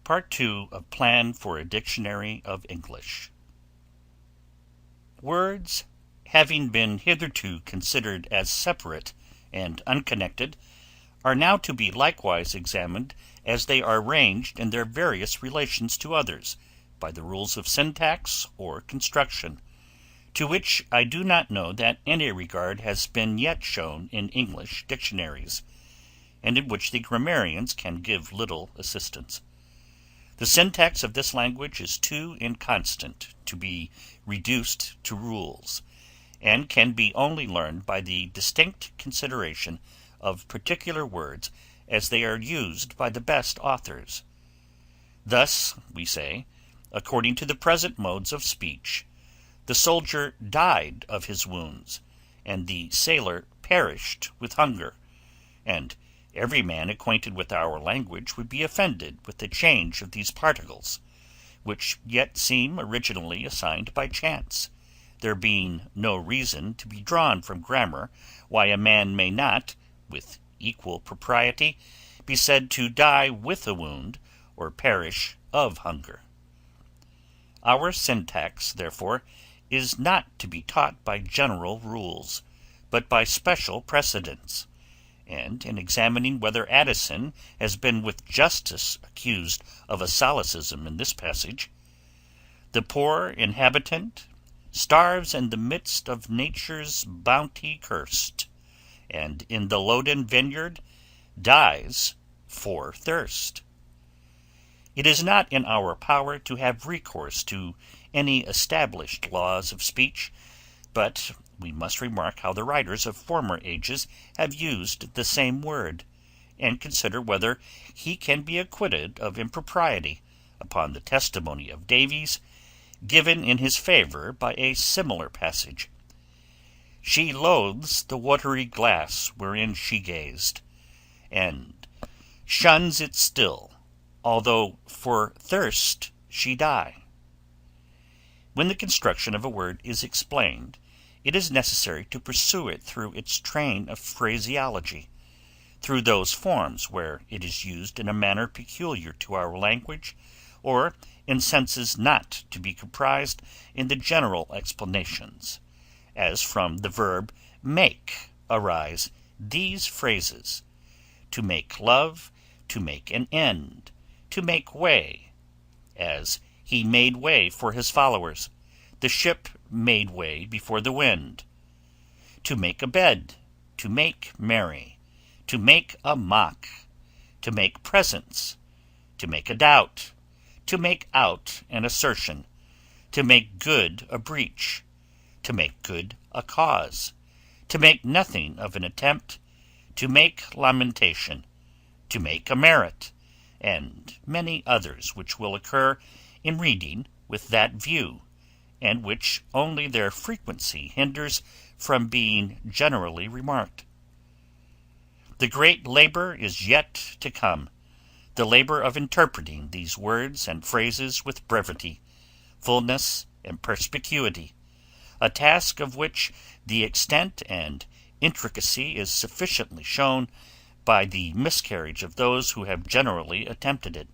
Part 2 of Plan for a Dictionary of English. Words having been hitherto considered as separate and unconnected are now to be likewise examined as they are ranged in their various relations to others, by the rules of syntax or construction, to which I do not know that any regard has been yet shown in English dictionaries, and in which the grammarians can give little assistance. The syntax of this language is too inconstant to be reduced to rules, and can be only learned by the distinct consideration of particular words as they are used by the best authors. Thus, we say, according to the present modes of speech, the soldier died of his wounds, and the sailor perished with hunger, and every man acquainted with our language would be offended with the change of these particles, which yet seem originally assigned by chance, there being no reason to be drawn from grammar why a man may not, with equal propriety, be said to die with a wound, or perish of hunger. Our syntax, therefore, is not to be taught by general rules, but by special precedents. And in examining whether Addison has been with justice accused of a solecism in this passage, the poor inhabitant starves in the midst of nature's bounty curst, and in the loaden vineyard dies for thirst. It is not in our power to have recourse to any established laws of speech, but we must remark how the writers of former ages have used the same word, and consider whether he can be acquitted of impropriety, upon the testimony of Davies, given in his favour by a similar passage. She loathes the watery glass wherein she gazed, and shuns it still, although for thirst she die. When the construction of a word is explained, it is necessary to pursue it through its train of phraseology, through those forms where it is used in a manner peculiar to our language, or in senses not to be comprised in the general explanations, as from the verb make arise these phrases: to make love, to make an end, to make way, as he made way for his followers, the ship made way before the wind; to make a bed, to make merry, to make a mock, to make presents, to make a doubt, to make out an assertion, to make good a breach, to make good a cause, to make nothing of an attempt, to make lamentation, to make a merit, and many others which will occur in reading with that view, and which only their frequency hinders from being generally remarked. The great labour is yet to come, the labour of interpreting these words and phrases with brevity, fullness, and perspicuity, a task of which the extent and intricacy is sufficiently shown by the miscarriage of those who have generally attempted it.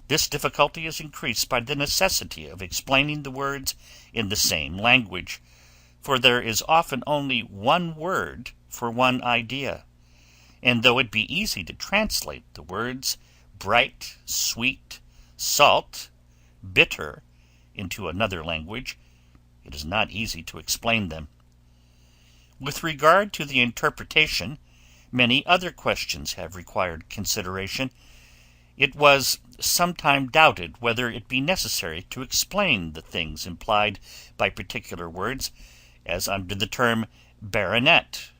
This difficulty is increased by the necessity of explaining the words in the same language, for there is often only one word for one idea, and though it be easy to translate the words bright, sweet, salt, bitter into another language, it is not easy to explain them. With regard to the interpretation, many other questions have required consideration. It was sometime doubted whether it be necessary to explain the things implied by particular words, as under the term baronet,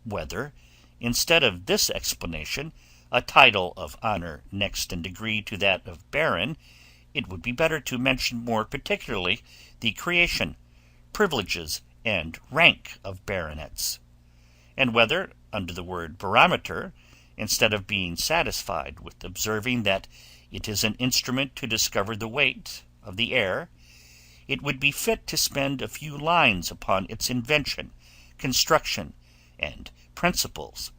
whether, instead of this explanation, a title of honour next in degree to that of baron, it would be better to mention more particularly the creation, privileges, and rank of baronets; and whether, under the word barometer, instead of being satisfied with observing that it is an instrument to discover the weight of the air, it would be fit to spend a few lines upon its invention, construction, and principles.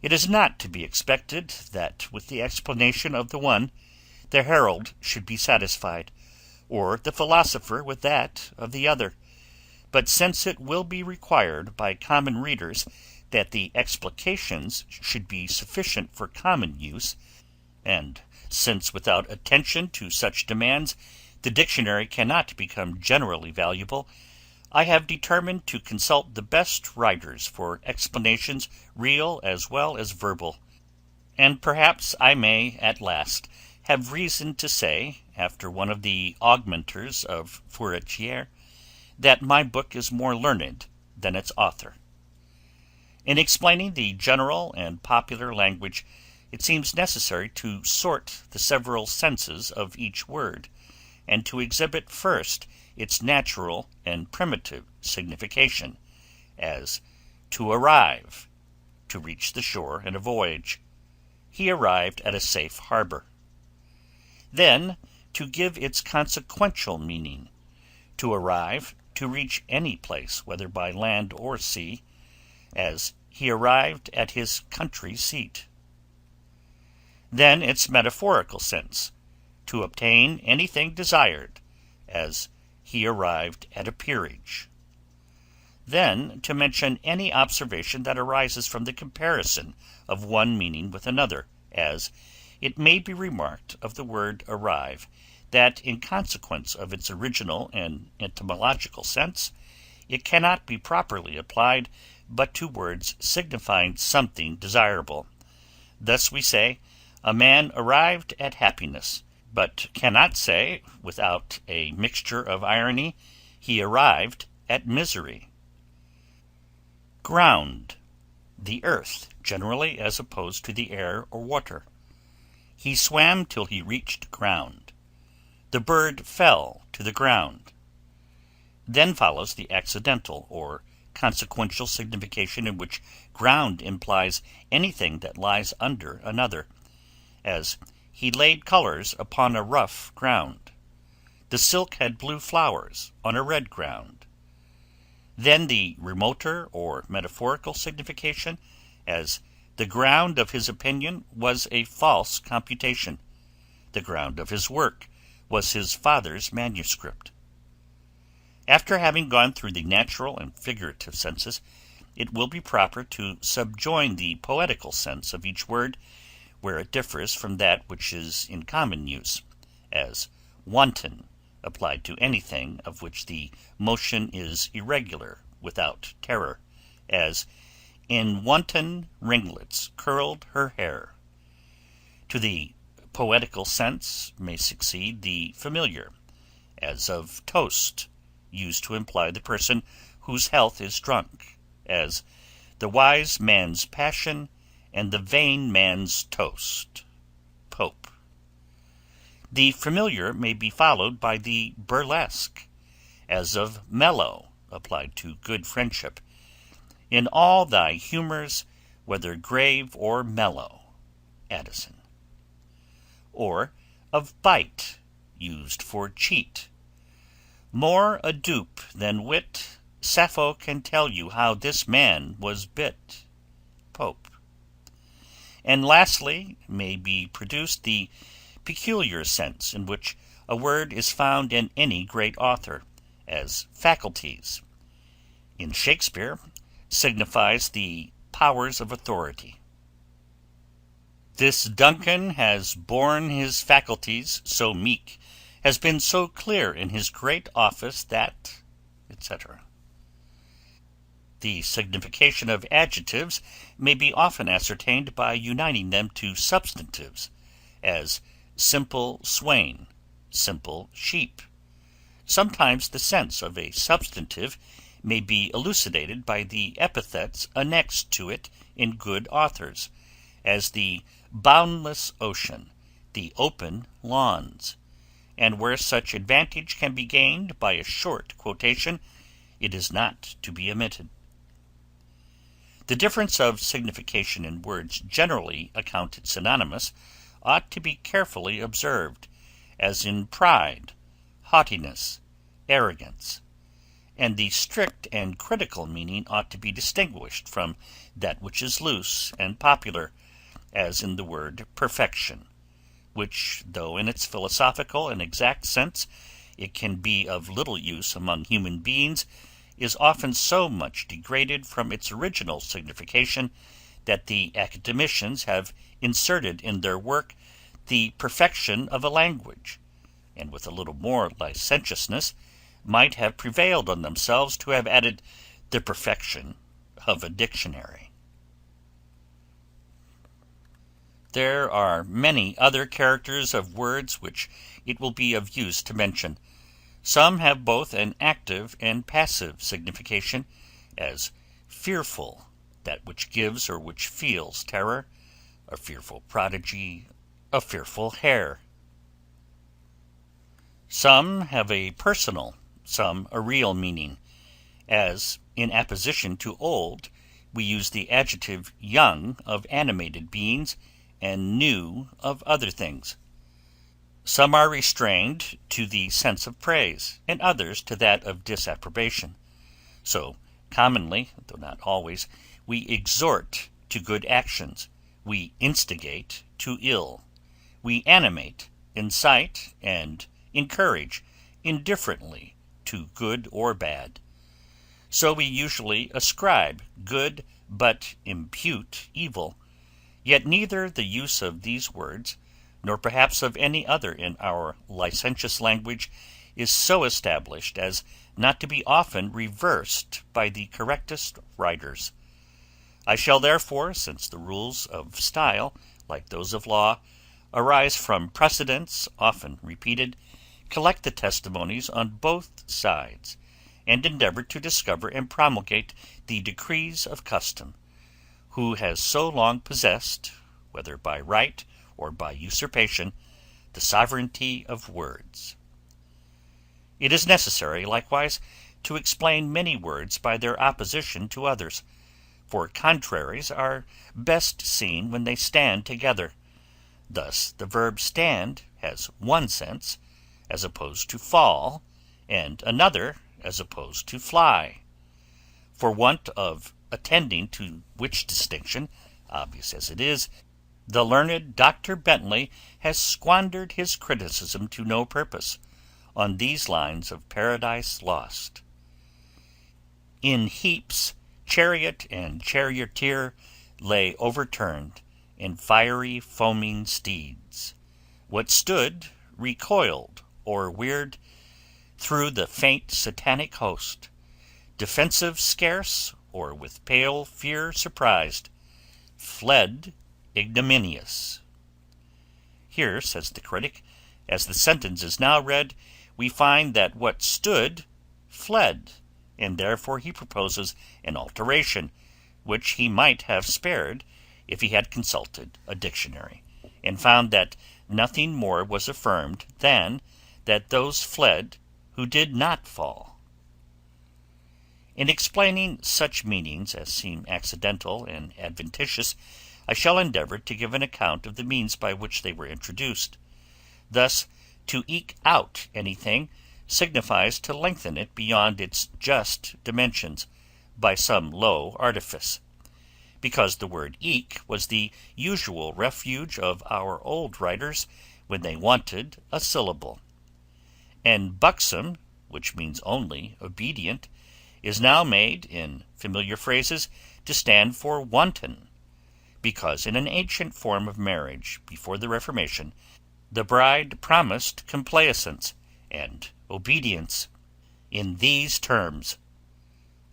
It is not to be expected that with the explanation of the one the herald should be satisfied, or the philosopher with that of the other. But since it will be required by common readers that the explications should be sufficient for common use, and since without attention to such demands the dictionary cannot become generally valuable, I have determined to consult the best writers for explanations real as well as verbal. And perhaps I may at last have reason to say, after one of the augmenters of Furetière, that my book is more learned than its author. In explaining the general and popular language, it seems necessary to sort the several senses of each word, and to exhibit first its natural and primitive signification, as to arrive, to reach the shore in a voyage. He arrived at a safe harbor. Then to give its consequential meaning, to arrive, to reach any place, whether by land or sea, as he arrived at his country seat. Then its metaphorical sense, to obtain anything desired, as he arrived at a peerage. Then to mention any observation that arises from the comparison of one meaning with another, as it may be remarked of the word arrive, that in consequence of its original and etymological sense, it cannot be properly applied but to words signifying something desirable. Thus we say, a man arrived at happiness, but cannot say, without a mixture of irony, he arrived at misery. Ground, the earth, generally, as opposed to the air or water. He swam till he reached ground. The bird fell to the ground. Then follows the accidental or consequential signification, in which ground implies anything that lies under another, as he laid colors upon a rough ground. The silk had blue flowers on a red ground. Then the remoter or metaphorical signification, as the ground of his opinion was a false computation. The ground of his work was his father's manuscript. After having gone through the natural and figurative senses, it will be proper to subjoin the poetical sense of each word, where it differs from that which is in common use, as wanton, applied to anything of which the motion is irregular, without terror, as in wanton ringlets curled her hair. To the poetical sense may succeed the familiar, as of toast, used to imply the person whose health is drunk, as the wise man's passion and the vain man's toast. Pope. The familiar may be followed by the burlesque, as of mellow, applied to good friendship. In all thy humours, whether grave or mellow. Addison. Or of bite, used for cheat. More a dupe than wit, Sappho can tell you how this man was bit. Pope. And lastly may be produced the peculiar sense in which a word is found in any great author, as faculties. In Shakespeare, signifies the powers of authority. This Duncan has borne his faculties so meek, has been so clear in his great office that, etc. The signification of adjectives may be often ascertained by uniting them to substantives, as simple swain, simple sheep. Sometimes the sense of a substantive may be elucidated by the epithets annexed to it in good authors, as the boundless ocean, the open lawns, and where such advantage can be gained by a short quotation, it is not to be omitted. The difference of signification in words generally accounted synonymous ought to be carefully observed, as in pride, haughtiness, arrogance, and the strict and critical meaning ought to be distinguished from that which is loose and popular, as in the word perfection, which, though in its philosophical and exact sense it can be of little use among human beings, is often so much degraded from its original signification that the academicians have inserted in their work the perfection of a language, and with a little more licentiousness might have prevailed on themselves to have added the perfection of a dictionary. There are many other characters of words which it will be of use to mention. Some have both an active and passive signification, as fearful, that which gives or which feels terror, a fearful prodigy, a fearful hare. Some have a personal, some a real meaning, as in apposition to old we use the adjective young of animated beings and new of other things. Some are restrained to the sense of praise, and others to that of disapprobation. So commonly, though not always, we exhort to good actions, we instigate to ill, we animate, incite, and encourage indifferently to good or bad. So we usually ascribe good but impute evil, yet neither the use of these words, nor perhaps of any other in our licentious language, is so established as not to be often reversed by the correctest writers. I shall therefore, since the rules of style, like those of law, arise from precedents often repeated, collect the testimonies on both sides, and endeavor to discover and promulgate the decrees of custom, who has so long possessed, whether by right or by usurpation, the sovereignty of words. It is necessary, likewise, to explain many words by their opposition to others, for contraries are best seen when they stand together. Thus the verb stand has one sense, as opposed to fall, and another, as opposed to fly. For want of attending to which distinction, obvious as it is, the learned Dr. Bentley has squandered his criticism to no purpose, on these lines of Paradise Lost. In heaps chariot and charioteer lay overturned, and fiery foaming steeds. What stood recoiled or weird through the faint satanic host, defensive scarce, or with pale fear surprised, fled ignominious. Here, says the critic, as the sentence is now read, we find that what stood fled, and therefore he proposes an alteration, which he might have spared if he had consulted a dictionary, and found that nothing more was affirmed than that those fled who did not fall. In explaining such meanings as seem accidental and adventitious, I shall endeavor to give an account of the means by which they were introduced. Thus, to eke out anything signifies to lengthen it beyond its just dimensions, by some low artifice, because the word eke was the usual refuge of our old writers when they wanted a syllable. And buxom, which means only obedient, is now made, in familiar phrases, to stand for wanton, because in an ancient form of marriage, before the Reformation, the bride promised complaisance and obedience in these terms: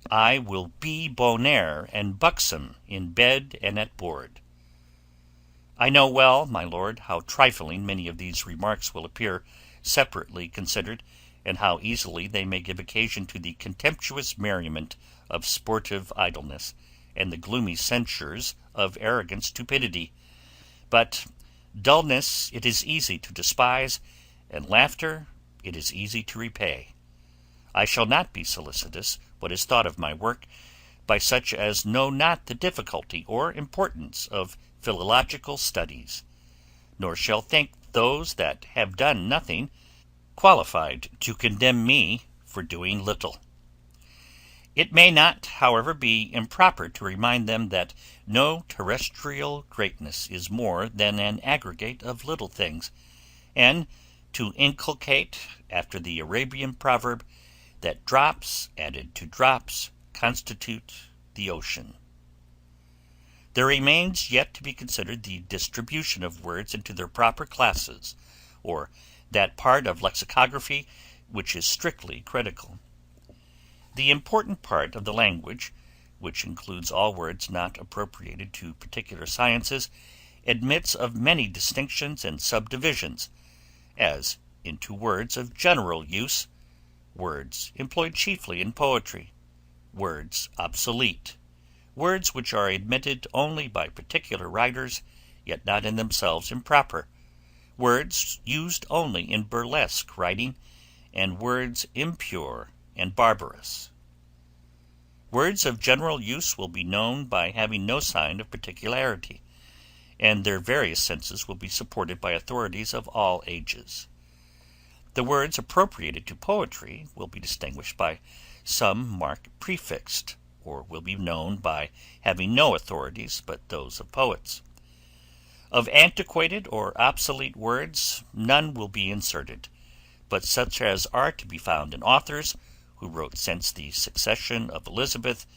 I will be bonaire and buxom in bed and at board. I know well, my lord, how trifling many of these remarks will appear separately considered, and how easily they may give occasion to the contemptuous merriment of sportive idleness, and the gloomy censures of arrogant stupidity. But dullness it is easy to despise, and laughter it is easy to repay. I shall not be solicitous what is thought of my work by such as know not the difficulty or importance of philological studies, nor shall think those that have done nothing qualified to condemn me for doing little. It may not, however, be improper to remind them that no terrestrial greatness is more than an aggregate of little things, and to inculcate, after the Arabian proverb, that drops added to drops constitute the ocean. There remains yet to be considered the distribution of words into their proper classes, or that part of lexicography which is strictly critical. The important part of the language, which includes all words not appropriated to particular sciences, admits of many distinctions and subdivisions, as into words of general use, words employed chiefly in poetry, words obsolete, words which are admitted only by particular writers, yet not in themselves improper, words used only in burlesque writing, and words impure and barbarous. Words of general use will be known by having no sign of particularity, and their various senses will be supported by authorities of all ages. The words appropriated to poetry will be distinguished by some mark prefixed, or will be known by having no authorities but those of poets. Of antiquated or obsolete words none will be inserted, but such as are to be found in authors who wrote since the succession of Elizabeth,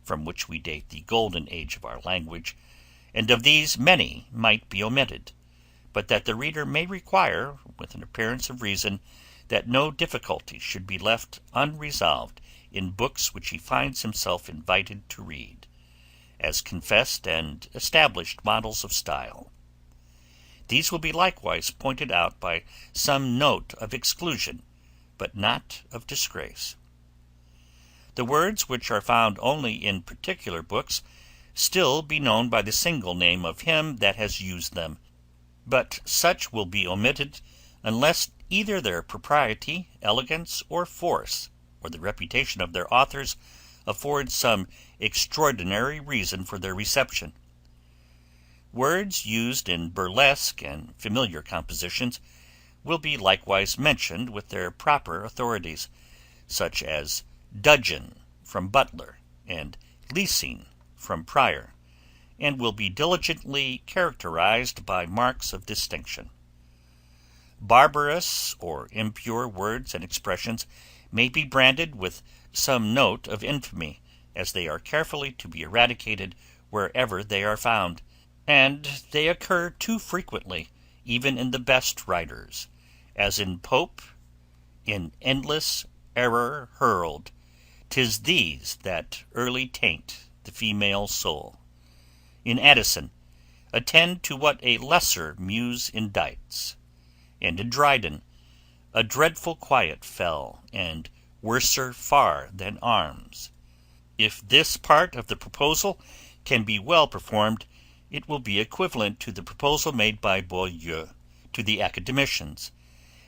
from which we date the golden age of our language, and of these many might be omitted, but that the reader may require, with an appearance of reason, that no difficulty should be left unresolved in books which he finds himself invited to read, as confessed and established models of style. These will be likewise pointed out by some note of exclusion, but not of disgrace. The words which are found only in particular books still be known by the single name of him that has used them, but such will be omitted unless either their propriety, elegance, or force, or the reputation of their authors, affords some extraordinary reason for their reception. Words used in burlesque and familiar compositions will be likewise mentioned with their proper authorities, such as dudgeon from Butler, and leasing from Prior, and will be diligently characterized by marks of distinction. Barbarous or impure words and expressions may be branded with some note of infamy, as they are carefully to be eradicated wherever they are found, and they occur too frequently, even in the best writers, as in Pope, in endless error hurled, 'tis these that early taint the female soul. In Addison, attend to what a lesser muse indites, and in Dryden, a dreadful quiet fell, and worser far than arms. If this part of the proposal can be well performed, it will be equivalent to the proposal made by Boileau to the academicians,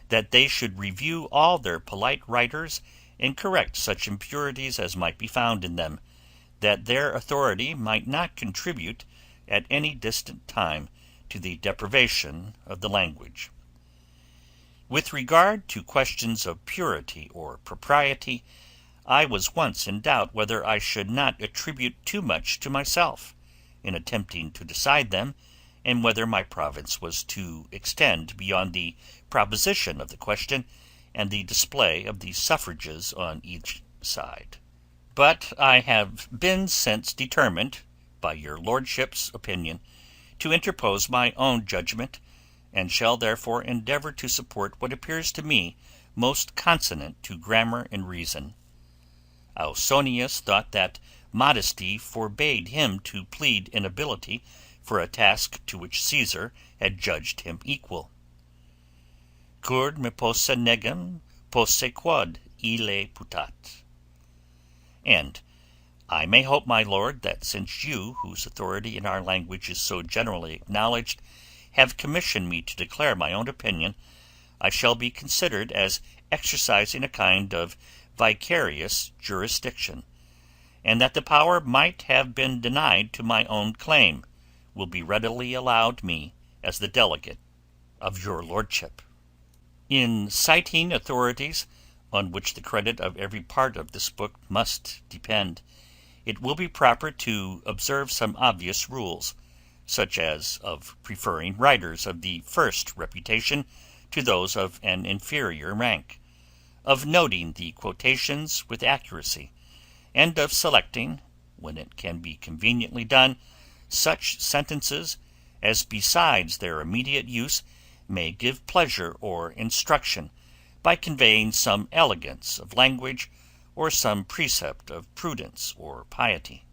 that they should review all their polite writers and correct such impurities as might be found in them, that their authority might not contribute at any distant time to the depravation of the language. With regard to questions of purity or propriety, I was once in doubt whether I should not attribute too much to myself, in attempting to decide them, and whether my province was to extend beyond the proposition of the question, and the display of the suffrages on each side. But I have been since determined, by your lordship's opinion, to interpose my own judgment, and shall therefore endeavour to support what appears to me most consonant to grammar and reason. Ausonius thought that modesty forbade him to plead inability for a task to which Caesar had judged him equal. Cur me posse negam, posse quod ille putat. And I may hope, my lord, that since you, whose authority in our language is so generally acknowledged, have commissioned me to declare my own opinion, I shall be considered as exercising a kind of vicarious jurisdiction, and that the power might have been denied to my own claim will be readily allowed me as the delegate of your lordship. In citing authorities, on which the credit of every part of this book must depend, it will be proper to observe some obvious rules, such as of preferring writers of the first reputation to those of an inferior rank, of noting the quotations with accuracy, and of selecting, when it can be conveniently done, such sentences as besides their immediate use may give pleasure or instruction, by conveying some elegance of language or some precept of prudence or piety.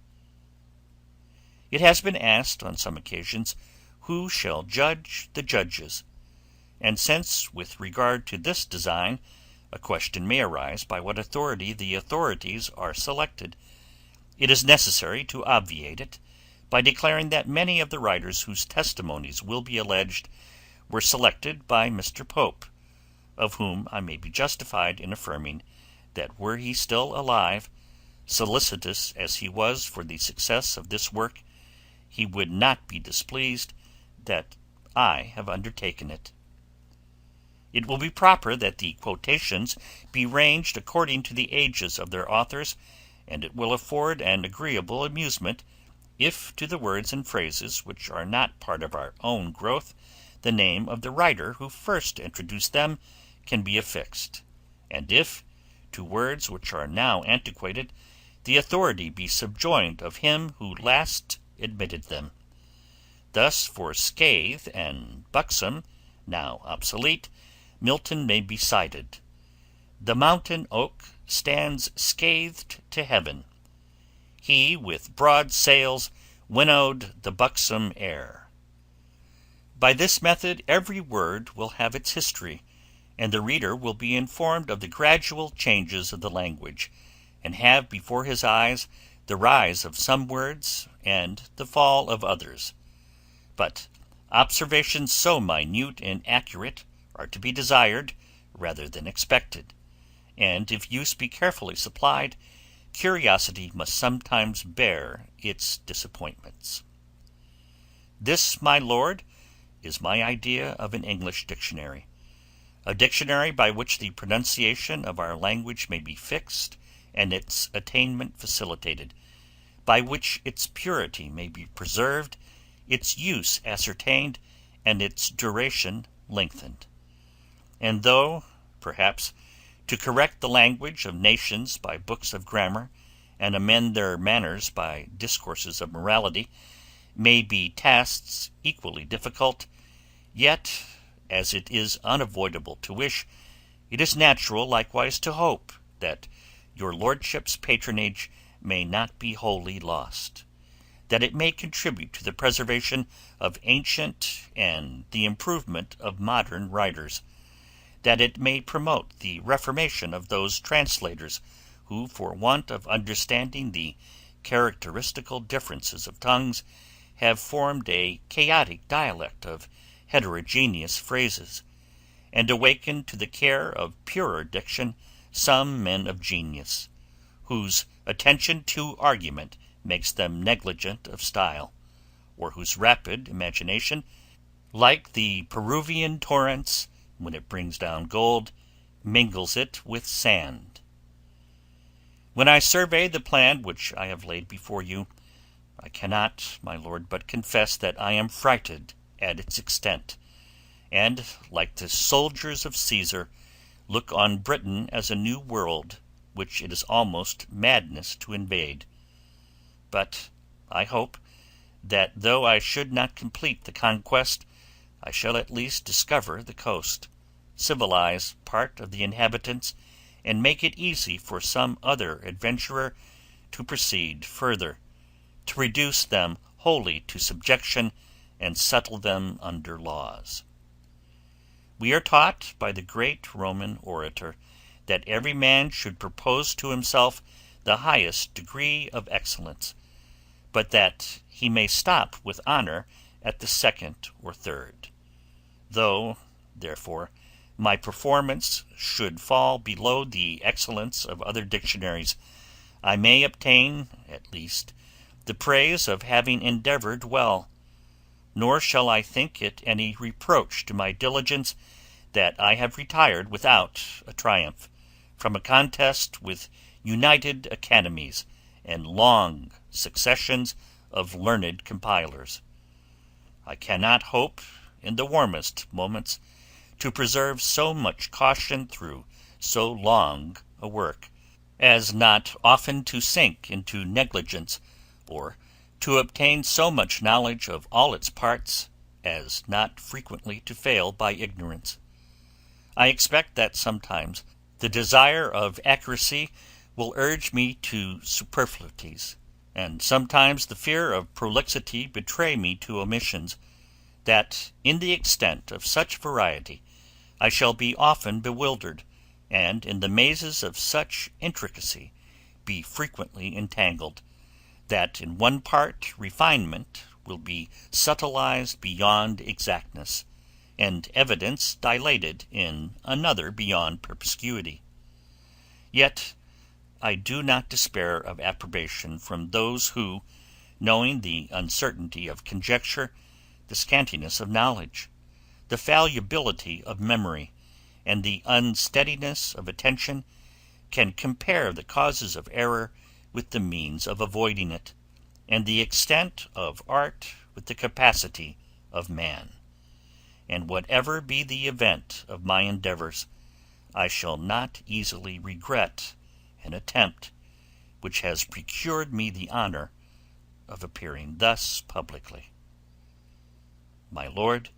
It has been asked on some occasions, who shall judge the judges? And since, with regard to this design, a question may arise by what authority the authorities are selected, it is necessary to obviate it, by declaring that many of the writers whose testimonies will be alleged were selected by Mr. Pope, of whom I may be justified in affirming that were he still alive, solicitous as he was for the success of this work, he would not be displeased that I have undertaken it. It will be proper that the quotations be ranged according to the ages of their authors, and it will afford an agreeable amusement if to the words and phrases which are not part of our own growth, the name of the writer who first introduced them can be affixed, and if, to words which are now antiquated, the authority be subjoined of him who last admitted them. Thus for scathe and buxom, now obsolete, Milton may be cited. The mountain oak stands scathed to heaven. He with broad sails winnowed the buxom air. By this method every word will have its history, and the reader will be informed of the gradual changes of the language, and have before his eyes the rise of some words and the fall of others. But observations so minute and accurate are to be desired rather than expected, and if use be carefully supplied, curiosity must sometimes bear its disappointments. This, my lord, is my idea of an English dictionary, a dictionary by which the pronunciation of our language may be fixed and its attainment facilitated, by which its purity may be preserved, its use ascertained, and its duration lengthened. And though, perhaps, to correct the language of nations by books of grammar, and amend their manners by discourses of morality, may be tasks equally difficult, yet, as it is unavoidable to wish, it is natural likewise to hope that your lordship's patronage may not be wholly lost, that it may contribute to the preservation of ancient and the improvement of modern writers, that it may promote the reformation of those translators who, for want of understanding the characteristical differences of tongues, have formed a chaotic dialect of heterogeneous phrases, and awakened to the care of purer diction some men of genius, whose attention to argument makes them negligent of style, or whose rapid imagination, like the Peruvian torrents, when it brings down gold, mingles it with sand. When I survey the plan which I have laid before you, I cannot, my lord, but confess that I am frighted at its extent, and, like the soldiers of Caesar, look on Britain as a new world which it is almost madness to invade. But I hope that though I should not complete the conquest, I shall at least discover the coast, civilize part of the inhabitants, and make it easy for some other adventurer to proceed further, to reduce them wholly to subjection, and settle them under laws. We are taught by the great Roman orator that every man should propose to himself the highest degree of excellence, but that he may stop with honor at the second or third. Though, therefore, my performance should fall below the excellence of other dictionaries, I may obtain, at least, the praise of having endeavoured well, nor shall I think it any reproach to my diligence that I have retired without a triumph from a contest with united academies and long successions of learned compilers. I cannot hope, in the warmest moments, to preserve so much caution through so long a work, as not often to sink into negligence, or to obtain so much knowledge of all its parts, as not frequently to fail by ignorance. I expect that sometimes the desire of accuracy will urge me to superfluities, and sometimes the fear of prolixity betray me to omissions, that in the extent of such variety I shall be often bewildered, and in the mazes of such intricacy be frequently entangled, that in one part refinement will be subtilized beyond exactness, and evidence dilated in another beyond perspicuity. Yet I do not despair of approbation from those who, knowing the uncertainty of conjecture, the scantiness of knowledge, the fallibility of memory, and the unsteadiness of attention, can compare the causes of error with the means of avoiding it, and the extent of art with the capacity of man. And whatever be the event of my endeavours, I shall not easily regret an attempt which has procured me the honour of appearing thus publicly. My Lord,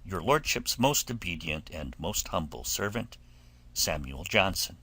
your Lordship's most obedient and most humble servant, Samuel Johnson.